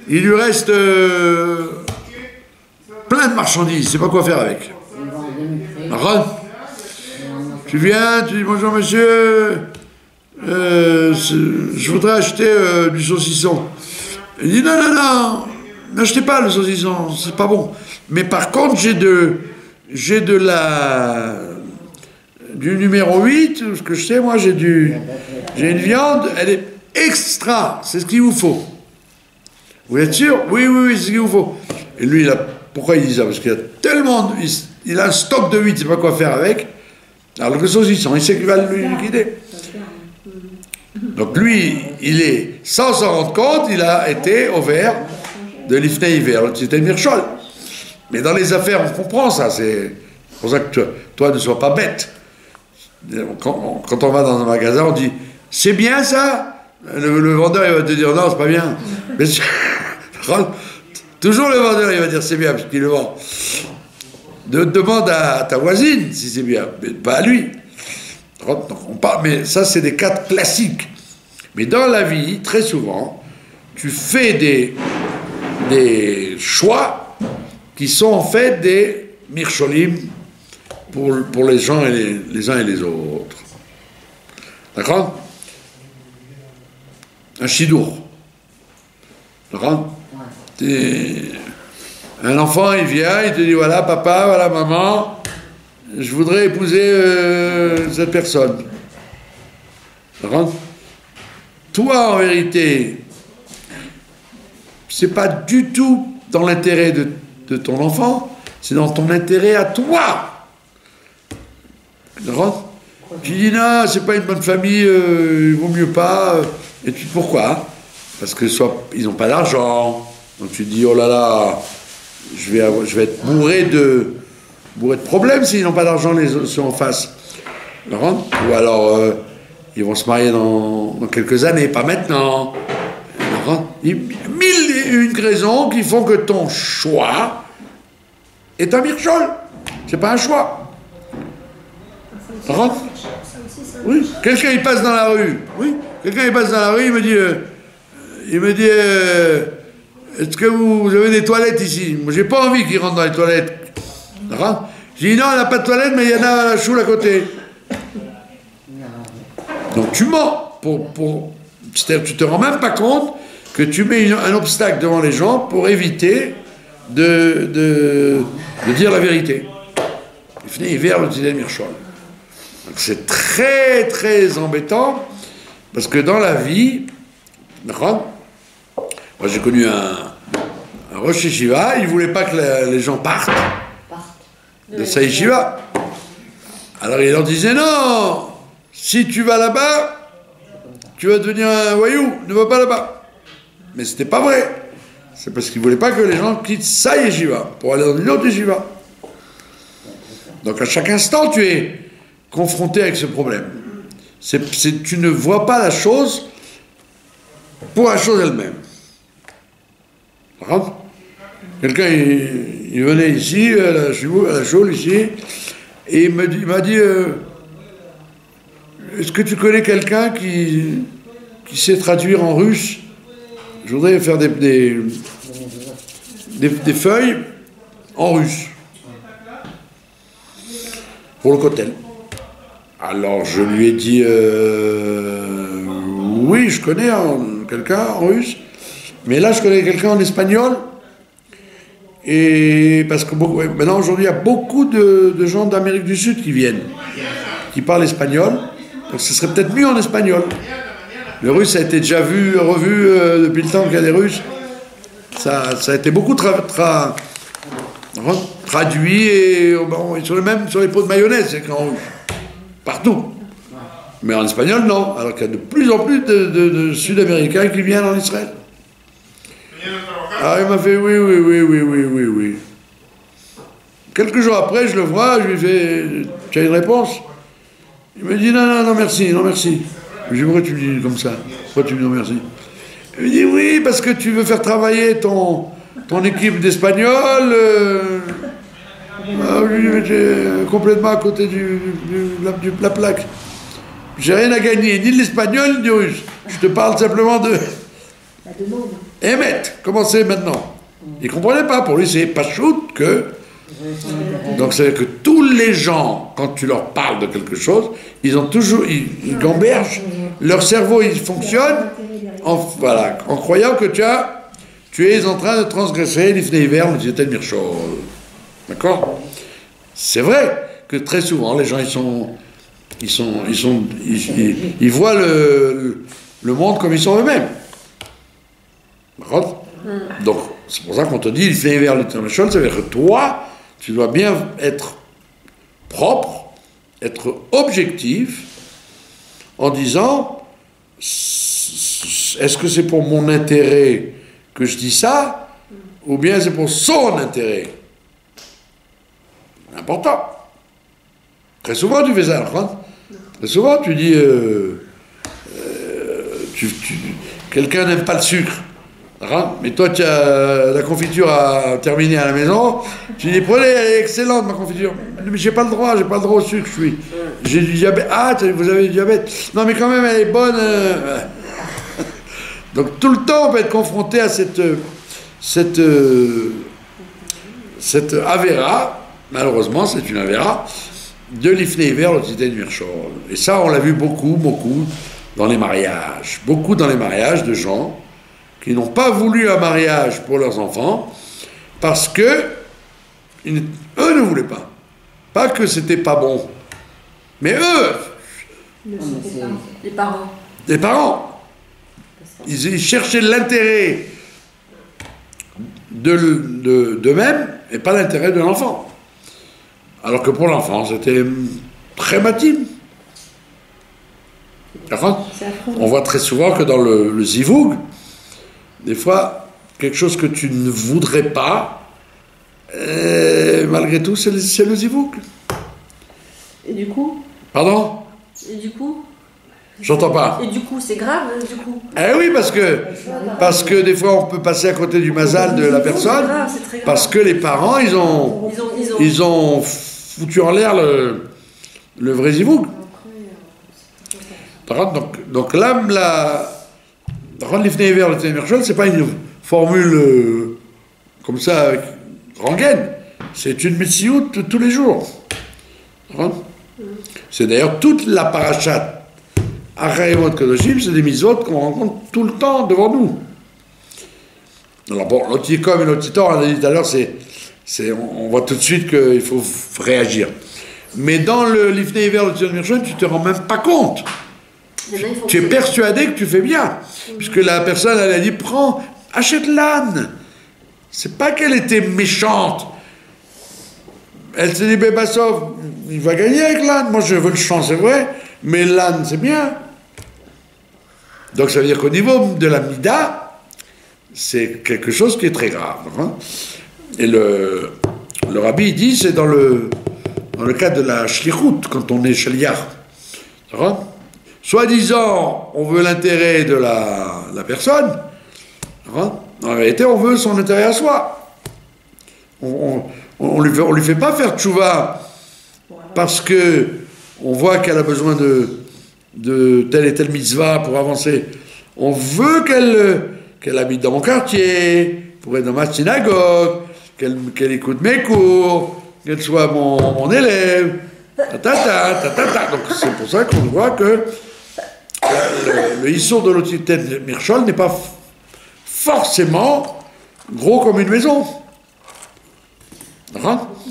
Il lui reste plein de marchandises, il ne sait pas quoi faire avec. Tu viens, tu dis bonjour monsieur, je voudrais acheter du saucisson. Il dit non, n'achetez pas le saucisson, c'est pas bon. Mais par contre, j'ai du numéro 8, ce que je sais, moi, j'ai une viande, elle est extra, c'est ce qu'il vous faut. Vous êtes sûr? Oui, c'est ce qu'il vous faut. Et lui, pourquoi il dit ça? Parce qu'il a tellement, il a un stock de 8, il sait pas quoi faire avec. Alors le saucisson, il sait qu'il va lui liquider. Donc lui, sans s'en rendre compte, il a été au vert de l'Ifnei hiver. C'était une mirchol. Mais dans les affaires, on comprend ça. C'est pour ça que toi ne sois pas bête. Quand on va dans un magasin, on dit « C'est bien ça ?» Le vendeur, il va te dire « Non, c'est pas bien. » Mais toujours le vendeur, il va dire « C'est bien » parce qu'il le vend. Demande à ta voisine si c'est bien, mais pas à lui. Mais ça, c'est des cas classiques. Mais dans la vie, très souvent, tu fais des choix qui sont en fait des mircholim pour les gens et les uns et les autres. D'accord? Un chidour. D'accord? Un enfant, il vient, il te dit, voilà papa, voilà maman, je voudrais épouser cette personne. D'accord? Toi, en vérité, c'est pas du tout dans l'intérêt de ton enfant, c'est dans ton intérêt à toi. D'accord? Tu dis, non, c'est pas une bonne famille, il vaut mieux pas. Et tu dis, pourquoi? Parce que soit ils n'ont pas d'argent. Donc tu te dis, oh là là, je vais être bourré de problèmes s'ils n'ont pas d'argent, ceux en face. D'accord? Ou alors, ils vont se marier dans quelques années, pas maintenant. Mille et une raisons qui font que ton choix est un mirchol. C'est pas un choix. Oui. Quelqu'un il passe dans la rue. Oui. Quelqu'un il passe dans la rue, il me dit, est-ce que vous avez des toilettes ici? Moi j'ai pas envie qu'il rentre dans les toilettes. D'accord? J'ai dit non, il n'a pas de toilette, mais il y en a à la choule à côté. Donc tu mens. C'est-à-dire que tu te rends même pas compte que tu mets un obstacle devant les gens pour éviter de dire la vérité. C'est très très embêtant parce que dans la vie, moi j'ai connu un Rosh Yeshiva, il ne voulait pas que les gens partent de sa yeshiva. Alors il leur disait non, si tu vas là-bas, tu vas devenir un voyou, ne va pas là-bas. Mais c'était pas vrai. C'est parce qu'il ne voulait pas que les gens quittent sa yeshiva pour aller dans une autre yeshiva. Donc à chaque instant, tu es confronté avec ce problème. Tu ne vois pas la chose pour la chose elle-même. Quelqu'un, il venait ici, à la Choule, ici, et il m'a dit est-ce que tu connais quelqu'un qui sait traduire en russe? Je voudrais faire des feuilles en russe pour le cocktail. Alors je lui ai dit oui, je connais quelqu'un en russe, mais là je connais quelqu'un en espagnol. Et parce que maintenant aujourd'hui il y a beaucoup de gens d'Amérique du Sud qui viennent, qui parlent espagnol, donc ce serait peut-être mieux en espagnol. Le russe a été déjà revu depuis le temps qu'il y a des Russes. Ça a été beaucoup traduit et sur les pots de mayonnaise, c'est écrit en russe. Partout. Mais en espagnol, non. Alors qu'il y a de plus en plus de Sud-Américains qui viennent en Israël. Alors il m'a fait oui. Quelques jours après, je le vois, je lui fais tu as une réponse? Il me dit non, merci. Je lui dis pourquoi tu me dis comme ça? Pourquoi tu me dis non merci? Il me dit oui, parce que tu veux faire travailler ton équipe d'Espagnols. Je lui dis mais t'es complètement à côté de la plaque. J'ai rien à gagner, ni de l'espagnol, ni du russe. Je te parle simplement de... Émet, commencez maintenant. Il ne comprenait pas, pour lui c'est pas shoot que Donc c'est-à-dire que tous les gens, quand tu leur parles de quelque chose, ils ont toujours, ils gambergent, leur cerveau il fonctionne voilà, en croyant que tu es en train de transgresser l'Ifnei Hiver, le Tietel Mirchol. D'accord? C'est vrai que très souvent les gens ils voient le monde comme ils sont eux-mêmes. D'accord? Donc c'est pour ça qu'on te dit l'Ifnei Hiver, le Tietel Mirchol, ça veut dire que toi, tu dois bien être propre, être objectif, en disant est-ce que c'est pour mon intérêt que je dis ça, ou bien c'est pour son intérêt? Important. Très souvent tu fais ça, hein? Très souvent tu dis quelqu'un n'aime pas le sucre. Mais toi, tu as la confiture à terminer à la maison, tu dis, prenez, elle est excellente ma confiture. Mais j'ai pas le droit au sucre, j'ai du diabète. Ah, vous avez du diabète. Non, mais quand même, elle est bonne. Donc, tout le temps, on peut être confronté à cette avéra, malheureusement, c'est une avéra, de l'Ifnei Hiver, le Tietel Mirchol. Et ça, on l'a vu beaucoup dans les mariages. Beaucoup dans les mariages de gens qui n'ont pas voulu un mariage pour leurs enfants parce que eux ne voulaient pas. Pas que c'était pas bon, mais eux, les parents. Les parents, ils cherchaient l'intérêt d'eux-mêmes et pas l'intérêt de l'enfant. Alors que pour l'enfant, c'était très matine. On voit très souvent que dans le zivoug, des fois, quelque chose que tu ne voudrais pas, malgré tout, c'est le zivoug. Et du coup? Pardon? Et du coup? J'entends pas. Et du coup, c'est grave, du coup? Eh oui, parce que des fois, on peut passer à côté du mazal de la personne, c'est grave, c'est très grave. parce que les parents, ils ont foutu en l'air le vrai zivoug. Donc là, l'Ifnei Hiver, le Tietel Mirchol, c'est pas une formule comme ça, rengaine. C'est une metsiout de tous les jours. C'est d'ailleurs toute la parashat Achayimot Kodoshim, c'est des mitzvot qu'on rencontre tout le temps devant nous. Alors bon, l'otikom et l'otitor, on a dit tout à l'heure, on voit tout de suite qu'il faut réagir. Mais dans l'Ifnei Hiver, le Tietel Mirchol, tu te rends même pas compte. Tu es persuadé que tu fais bien. Puisque la personne, elle a dit, prends, achète l'âne. C'est pas qu'elle était méchante. Elle s'est dit, Bébassov, il va gagner avec l'âne. Moi, je veux le champ, c'est vrai, mais l'âne, c'est bien. Donc, ça veut dire qu'au niveau de la mida, c'est quelque chose qui est très grave. Hein. Et le rabbi, il dit, c'est dans le cas de la shlichut, quand on est shaliach. Soi-disant, on veut l'intérêt de la personne. En réalité, on veut son intérêt à soi. On lui fait pas faire tchouva parce que on voit qu'elle a besoin de telle et telle mitzvah pour avancer. On veut qu'elle habite dans mon quartier, pour être dans ma synagogue, qu'elle écoute mes cours, qu'elle soit mon élève. Donc c'est pour ça qu'on voit que le Issour de l'Otietel Mirchol n'est pas forcément gros comme une maison.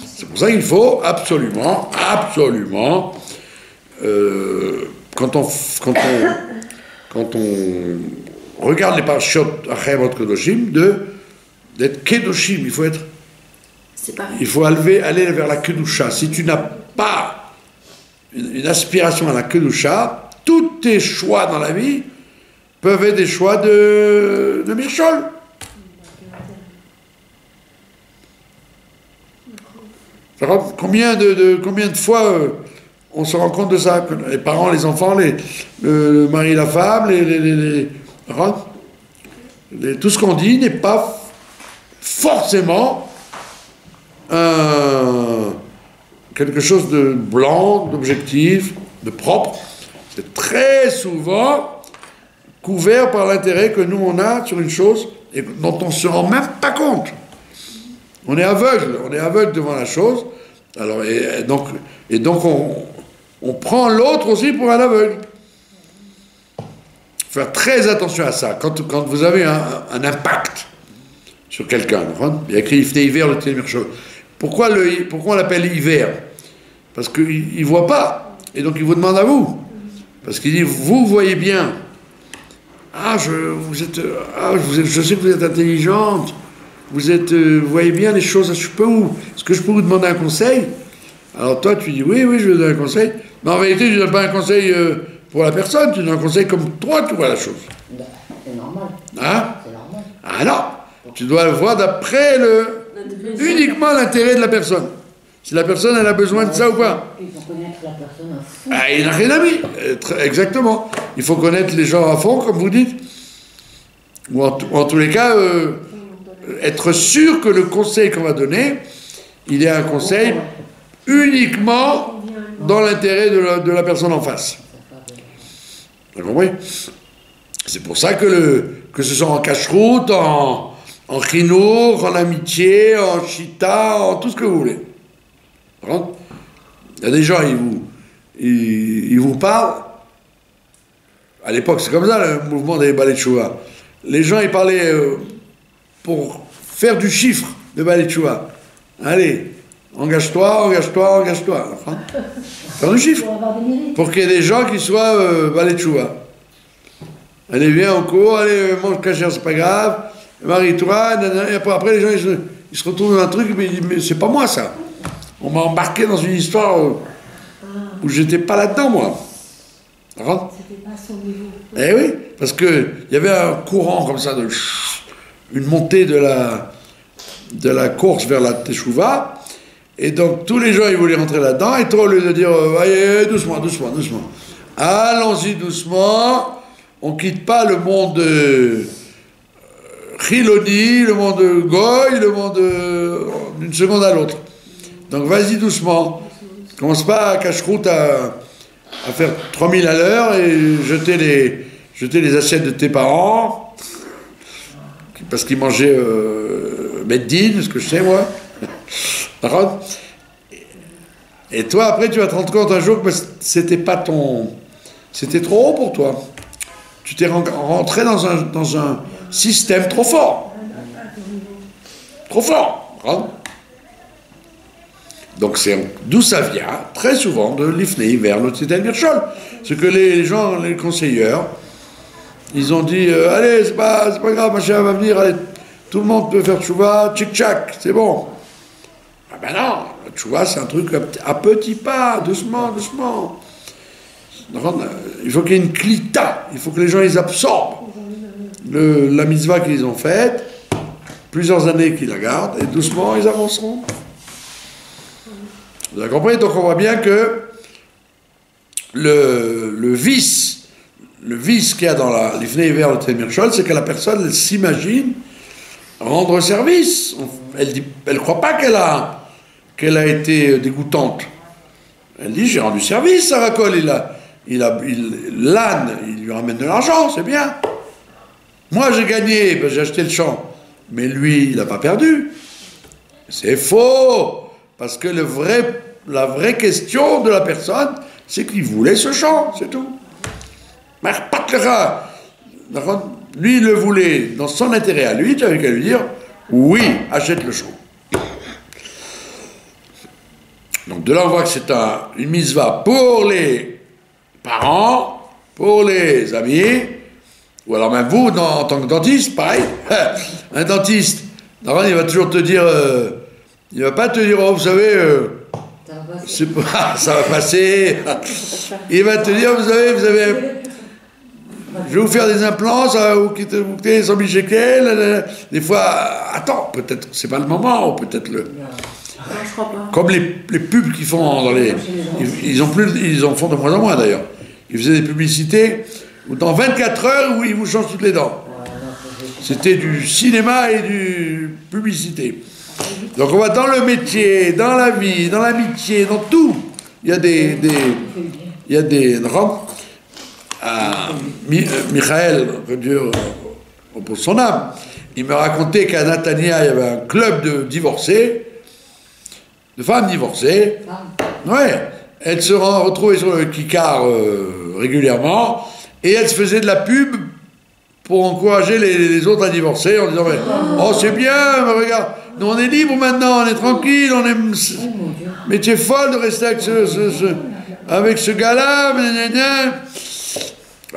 C'est pour ça qu'il faut absolument, quand on regarde les parashot Achayimot Kodoshim, d'être Kedoshim, il faut aller vers la Kedusha. Si tu n'as pas une aspiration à la Kedusha, tous tes choix dans la vie peuvent être des choix de Mirchol. Combien de fois on se rend compte de ça, que les parents, les enfants, le mari et la femme, tout ce qu'on dit n'est pas forcément quelque chose de blanc, d'objectif, de propre. C'est très souvent couvert par l'intérêt que nous on a sur une chose et dont on ne se rend même pas compte. On est aveugle devant la chose. Alors, et donc on prend l'autre aussi pour un aveugle. Faire très attention à ça. Quand vous avez un impact sur quelqu'un, il y a écrit Ifnei Hiver le Témirchol. Pourquoi on l'appelle hiver? Parce qu'il ne voit pas. Et donc il vous demande à vous. Parce qu'il dit, vous voyez bien. Je sais que vous êtes intelligente. Vous voyez bien les choses. Est-ce que je peux vous demander un conseil? Alors toi, tu dis, oui, je vais donner un conseil. Mais en réalité, tu ne donnes pas un conseil pour la personne. Tu donnes un conseil comme toi, tu vois la chose. C'est normal. Hein? C'est normal. Ah non. Tu dois le voir d'après uniquement l'intérêt de la personne. Si la personne, elle a besoin de ça ou pas. Il faut connaître la personne à fond. Il n'a rien à dire. Exactement. Il faut connaître les gens à fond, comme vous dites. Ou en tous les cas, être sûr que le conseil qu'on va donner, il est un conseil uniquement dans l'intérêt de la personne en face. Vous avez compris? C'est pour ça que ce soit en cache-route, en chinour, en amitié, en chita, en tout ce que vous voulez. Il y a des gens, ils vous parlent. À l'époque, c'est comme ça, le mouvement des balais de Choua. Les gens, ils parlaient pour faire du chiffre de balais de Choua. Allez, engage-toi. Faire du chiffre. Pour qu'il y ait des gens qui soient balais de Choua. Allez, viens au cours, allez, mange cachère, c'est pas grave. Marie-toi, et après les gens, ils se retrouvent dans un truc, mais ils disent, mais c'est pas moi ça. On m'a embarqué dans une histoire où j'étais pas là-dedans, moi. C'était pas son niveau. Eh oui, parce qu'il y avait un courant comme ça, une montée de la course vers la Teshuvah, et donc tous les gens, ils voulaient rentrer là-dedans, et toi, au lieu de dire, allez, doucement, allons-y doucement, on quitte pas le monde Chiloni, le monde Goy, le monde d'une seconde à l'autre. Donc vas-y doucement. Commence pas à cache-route à faire 3000 à l'heure et jeter les assiettes de tes parents parce qu'ils mangeaient Meddine, ce que je sais moi. Et toi après tu vas te rendre compte un jour que c'était pas c'était trop haut pour toi. Tu t'es rentré dans un système trop fort. Trop fort. Donc c'est d'où ça vient, très souvent, de l'Ifnei vers le Tzedek Birchol. C'est que les gens, les conseilleurs, ils ont dit allez, c'est pas grave, machin va venir, allez, tout le monde peut faire tchouva, tchic-tchac, c'est bon. Ah ben non, le tchouva c'est un truc à petits pas, doucement. Donc, il faut qu'il y ait une klita, il faut que les gens ils absorbent la mitzvah qu'ils ont faite, plusieurs années qu'ils la gardent, et doucement ils avanceront. Vous avez compris? Donc on voit bien que le vice qu'il y a dans l'Ifnei Hiver le Témirchol, c'est que la personne elle s'imagine rendre service. Elle croit pas qu'elle a été dégoûtante. Elle dit j'ai rendu service, Sarah Cole, l'âne, il lui ramène de l'argent, c'est bien. Moi j'ai gagné, j'ai acheté le champ, mais lui il n'a pas perdu. C'est faux. Parce que la vraie question de la personne, c'est qu'il voulait ce champ, c'est tout. Mais pas le rat. Lui, il le voulait dans son intérêt à lui, tu avais qu'à lui dire, oui, achète le champ. Donc de là, on voit que c'est une mitzvah pour les parents, pour les amis, ou alors même vous, en tant que dentiste, pareil. Un dentiste, il va toujours te dire... il ne va pas te dire, oh, vous savez, ça va passer. Il va te dire, vous savez, je vais vous faire des implants, ça va vous coûter 100 000 shekels. Des fois, attends, peut-être c'est pas le moment, ou peut-être comme les pubs qu'ils font dans les... Ils en font de moins en moins d'ailleurs. Ils faisaient des publicités où dans 24 heures, où ils vous changent toutes les dents. C'était du cinéma et du publicité. Donc on va dans le métier, dans la vie, dans l'amitié, dans tout. Il y a des Michael, que Dieu repose son âme, il me racontait qu'à Natania, il y avait un club de divorcés, de femmes divorcées. Ouais, elles se retrouvaient sur le kikar régulièrement, et elles se faisaient de la pub pour encourager les autres à divorcer, en disant, mais, oh c'est bien, mais regarde, nous on est libres maintenant, on est tranquille, on est... Mais tu es folle de rester avec ce gars-là,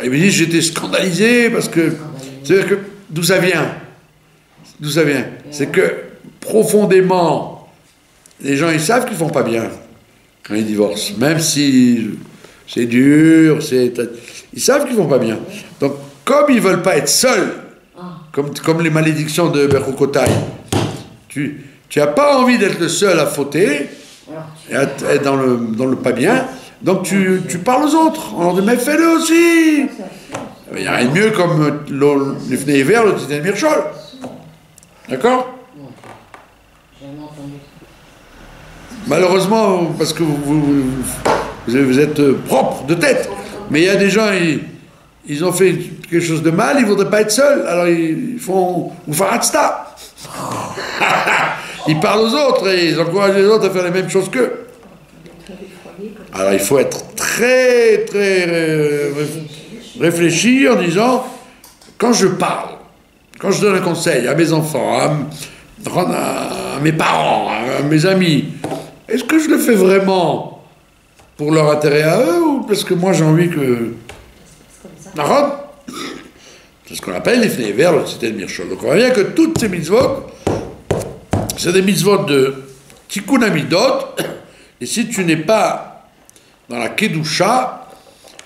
il me dit, j'étais scandalisé, parce que, c'est-à-dire que, d'où ça vient? D'où ça vient? C'est que, profondément, les gens, ils savent qu'ils font pas bien quand ils divorcent, même si c'est dur, ils savent qu'ils font pas bien. Donc, comme ils veulent pas être seuls, comme les malédictions de Berkokotai, tu n'as pas envie d'être le seul à fauter, et à être dans le pas bien, donc tu parles aux autres, on leur dit, mais fais-le aussi. Il n'y a rien de mieux comme les fenêtres verts, le Titan Mirchol. D'accord? Malheureusement, parce que vous êtes propre de tête, mais il y a des gens, ils ont fait quelque chose de mal, ils ne voudraient pas être seuls, alors ils font Oufaratsta. Ils parlent aux autres et ils encouragent les autres à faire les mêmes choses qu'eux. Alors il faut être très, très réfléchi en disant, quand je parle, quand je donne un conseil à mes enfants, à mes parents, à mes amis, est-ce que je le fais vraiment pour leur intérêt à eux ou parce que moi j'ai envie que... C'est ce qu'on appelle les fnei vers le Titan Mirchol. Donc on voit bien que toutes ces mitzvot, c'est des mitzvot de Tikkun Amidot, et si tu n'es pas dans la Kedusha,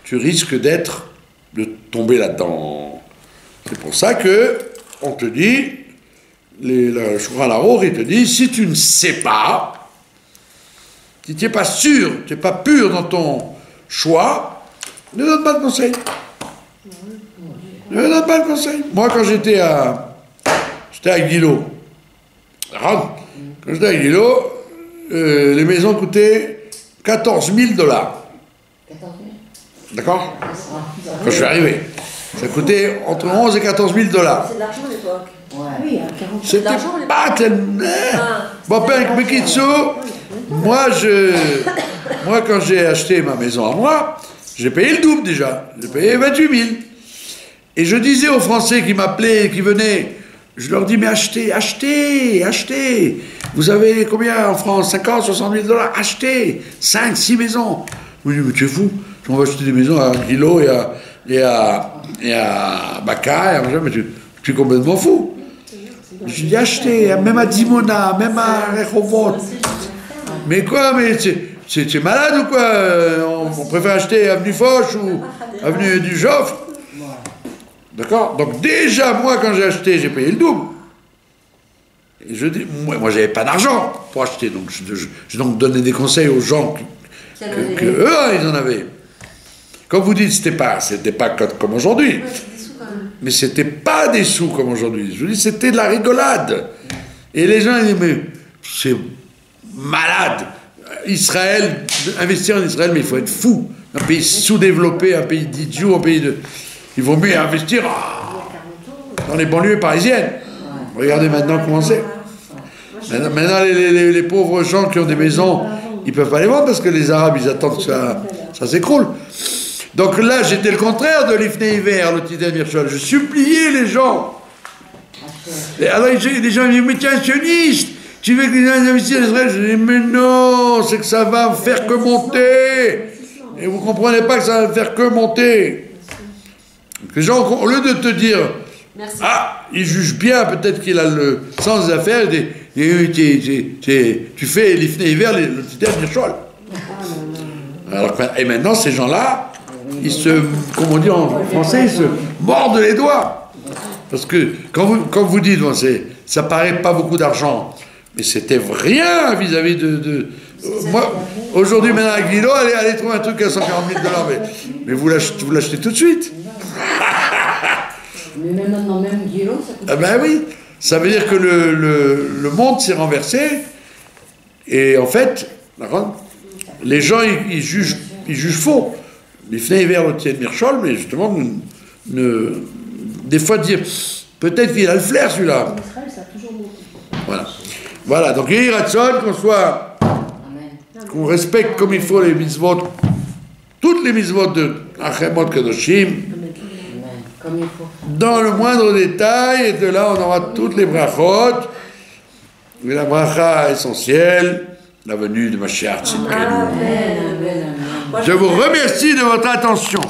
tu risques de tomber là-dedans. C'est pour ça que on te dit, le Shulchan Aruch, il te dit, si tu ne sais pas, si tu n'es pas sûr, tu n'es pas pur dans ton choix, ne donne pas de conseil. Ne donne pas de conseil. Moi, quand j'étais à Guilo, quand j'étais à Guilo, les maisons coûtaient $14 000. D'accord? Quand je suis arrivé. Ça coûtait entre 11 et 14 000 $. C'est de l'argent à l'époque. Oui, à 40 000. C'était pas tellement... Bon, Père Bekitsu, moi, quand j'ai acheté ma maison à moi, j'ai payé le double déjà. J'ai payé 28 000. Et je disais aux Français qui m'appelaient, qui venaient, je leur dis, mais achetez. Vous avez combien en France? 50, 60 000 $? Achetez 5, 6 maisons. Oui, mais tu es fou. On va acheter des maisons à Guilo et à Baka, mais tu es complètement fou. Je dis achetez, même à Dimona, même à Rehovot. Mais quoi, mais c'est malade ou quoi? On préfère acheter avenue Foch ou avenue du Joffre. D'accord? Donc déjà, moi, quand j'ai acheté, j'ai payé le double. Et je dis, moi j'avais pas d'argent pour acheter, donc j'ai donc donné des conseils aux gens que eux, ils en avaient. Comme vous dites, c'était pas comme aujourd'hui. Ouais, c'est des sous quand même. Mais c'était pas des sous comme aujourd'hui. Je vous dis, c'était de la rigolade. Et les gens, ils disent, mais c'est malade. Israël, investir en Israël, mais il faut être fou. Un pays sous-développé, un pays d'idiots, un pays de... Il vaut mieux investir dans les banlieues parisiennes. Regardez maintenant comment c'est. Maintenant, les pauvres gens qui ont des maisons, ils ne peuvent pas les vendre parce que les Arabes, ils attendent que ça s'écroule. Donc là, j'étais le contraire de l'Ifnei Hiver, le Titan Mirchol. Je suppliais les gens. Et alors, les gens disent, mais tu es un sioniste, tu veux que les gens investissent en Israël? Je dis, mais non, c'est que ça va faire que monter. Et vous ne comprenez pas que ça va faire que monter. Les gens, au lieu de te dire, merci. Ah, il juge bien, peut-être qu'il a le sens des affaires, tu fais l'Ifnei Hiver, le Titan Mirchol. Alors, et maintenant, ces gens-là, ils se, comme on dit en français, ils se mordent les doigts. Parce que, quand vous dites, bon, ça paraît pas beaucoup d'argent, mais c'était rien vis-à-vis de moi, aujourd'hui, maintenant, à Guilo, allez trouver un truc à 140 000 $, mais vous l'achetez tout de suite. Mais même maintenant, même Guilo, ça coûte... Ah ben oui, ça veut dire que le monde s'est renversé, et en fait, les gens, ils jugent faux. Les fnei vers le Titan Mirchol, mais justement, des fois dire, Peut-être qu'il a le flair, celui-là. En Israël, ça a toujours monté. Voilà. Voilà, donc Yehi Ratzon, qu'on respecte comme il faut les mitzvot, toutes les mitzvot de Achemot Kedoshim, Comme il faut. dans le moindre détail, et de là on aura toutes les brachot, et la bracha essentielle, la venue de Mashiach Tzidkenu. Amen, amen, amen. Je vous remercie de votre attention.